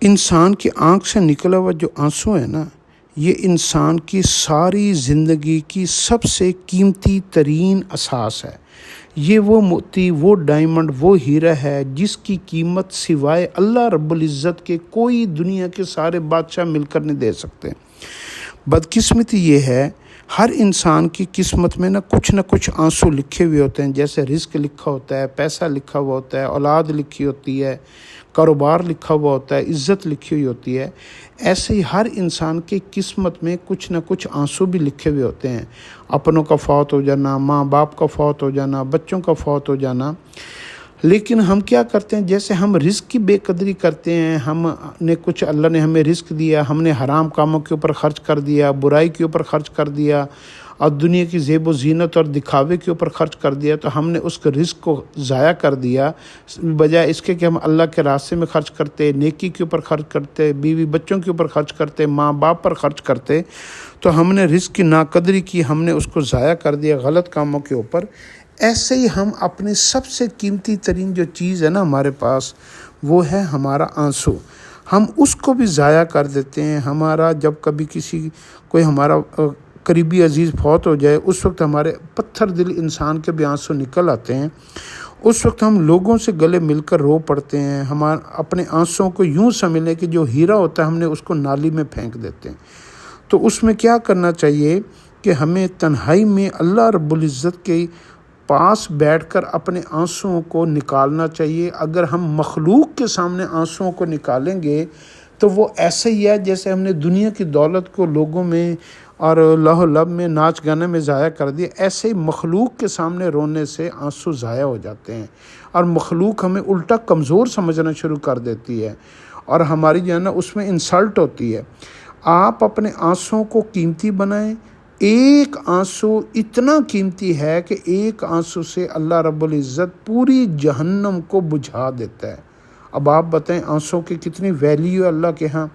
انسان کی آنکھ سے نکلا ہوا جو آنسو ہے نا، یہ انسان کی ساری زندگی کی سب سے قیمتی ترین اساس ہے۔ یہ وہ موتی، وہ ڈائمنڈ، وہ ہیرا ہے جس کی قیمت سوائے اللہ رب العزت کے کوئی دنیا کے سارے بادشاہ مل کر نہیں دے سکتے۔ بدقسمتی یہ ہے، ہر انسان کی قسمت میں نہ کچھ آنسو لکھے ہوئے ہوتے ہیں، جیسے رزق لکھا ہوتا ہے، پیسہ لکھا ہوا ہوتا ہے، اولاد لکھی ہوتی ہے، کاروبار لکھا ہوا ہوتا ہے، عزت لکھی ہوئی ہوتی ہے۔ ایسے ہی ہر انسان کی قسمت میں کچھ نہ کچھ آنسو بھی لکھے ہوئے ہوتے ہیں۔ اپنوں کا فوت ہو جانا، ماں باپ کا فوت ہو جانا، بچوں کا فوت ہو جانا۔ لیکن ہم کیا کرتے ہیں، جیسے ہم رزق کی بے قدری کرتے ہیں، اللہ نے ہمیں رزق دیا، ہم نے حرام کاموں کے اوپر خرچ کر دیا، برائی کے اوپر خرچ کر دیا اور دنیا کی زیب و زینت اور دکھاوے کے اوپر خرچ کر دیا، تو ہم نے اس کے رزق کو ضائع کر دیا، بجائے اس کے کہ ہم اللہ کے راستے میں خرچ کرتے، نیکی کے اوپر خرچ کرتے، بیوی بچوں کے اوپر خرچ کرتے، ماں باپ پر خرچ کرتے، تو ہم نے رزق کی ناقدری کی، ہم نے اس کو ضائع کر دیا غلط کاموں کے اوپر۔ ایسے ہی ہم اپنی سب سے قیمتی ترین جو چیز ہے نا ہمارے پاس، وہ ہے ہمارا آنسو۔ ہم اس کو بھی ضائع کر دیتے ہیں۔ جب کبھی کوئی ہمارا قریبی عزیز فوت ہو جائے، اس وقت ہمارے پتھر دل انسان کے بھی آنسو نکل آتے ہیں۔ اس وقت ہم لوگوں سے گلے مل کر رو پڑتے ہیں۔ ہم اپنے آنسوؤں کو یوں سمجھ لیں کہ جو ہیرا ہوتا ہے، ہم نے اس کو نالی میں پھینک دیتے ہیں۔ تو اس میں کیا کرنا چاہیے کہ ہمیں تنہائی میں اللہ رب العزت کے پاس بیٹھ کر اپنے آنسوؤں کو نکالنا چاہیے۔ اگر ہم مخلوق کے سامنے آنسوؤں کو نکالیں گے تو وہ ایسے ہی ہے جیسے ہم نے دنیا کی دولت کو لوگوں میں اور لہو و لب میں، ناچ گانے میں ضائع کر دیا۔ ایسے ہی مخلوق کے سامنے رونے سے آنسو ضائع ہو جاتے ہیں، اور مخلوق ہمیں الٹا کمزور سمجھنا شروع کر دیتی ہے، اور ہماری جو ہے نا اس میں انسلٹ ہوتی ہے۔ آپ اپنے آنسوؤں کو قیمتی بنائیں۔ ایک آنسو اتنا قیمتی ہے کہ ایک آنسو سے اللہ رب العزت پوری جہنم کو بجھا دیتا ہے۔ اب آپ بتائیں آنسو کی کتنی ویلیو ہے اللہ کے ہاں۔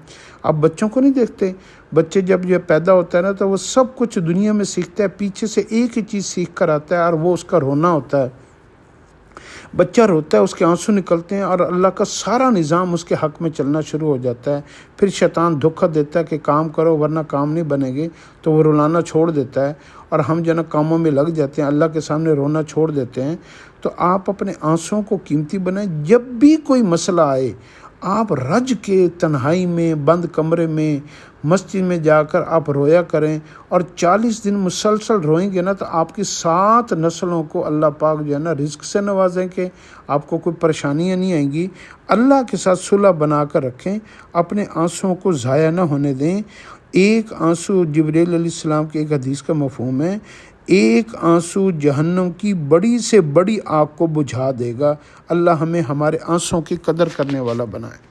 آپ بچوں کو نہیں دیکھتے، بچے جب یہ پیدا ہوتا ہے نا تو وہ سب کچھ دنیا میں سیکھتا ہے، پیچھے سے ایک ہی چیز سیکھ کر آتا ہے، اور وہ اس کا رونا ہوتا ہے۔ بچہ روتا ہے، اس کے آنسو نکلتے ہیں، اور اللہ کا سارا نظام اس کے حق میں چلنا شروع ہو جاتا ہے۔ پھر شیطان دھوکہ دیتا ہے کہ کام کرو ورنہ کام نہیں بنے گے، تو وہ رلانا چھوڑ دیتا ہے، اور ہم جو ہے نا کاموں میں لگ جاتے ہیں، اللہ کے سامنے رونا چھوڑ دیتے ہیں۔ تو آپ اپنے آنسوؤں کو قیمتی بنائیں۔ جب بھی کوئی مسئلہ آئے، آپ رج کے تنہائی میں، بند کمرے میں، مسجد میں جا کر آپ رویا کریں، اور 40 دن مسلسل روئیں گے نا تو آپ کی 7 نسلوں کو اللہ پاک جو ہے نا رزق سے نوازیں کہ آپ کو کوئی پریشانیاں نہیں آئیں گی۔ اللہ کے ساتھ صلح بنا کر رکھیں، اپنے آنسوؤں کو ضائع نہ ہونے دیں۔ ایک آنسو، جبریل علیہ السلام کی ایک حدیث کا مفہوم ہے، ایک آنسو جہنم کی بڑی سے بڑی آگ کو بجھا دے گا۔ اللہ ہمیں ہمارے آنسوؤں کی قدر کرنے والا بنائے۔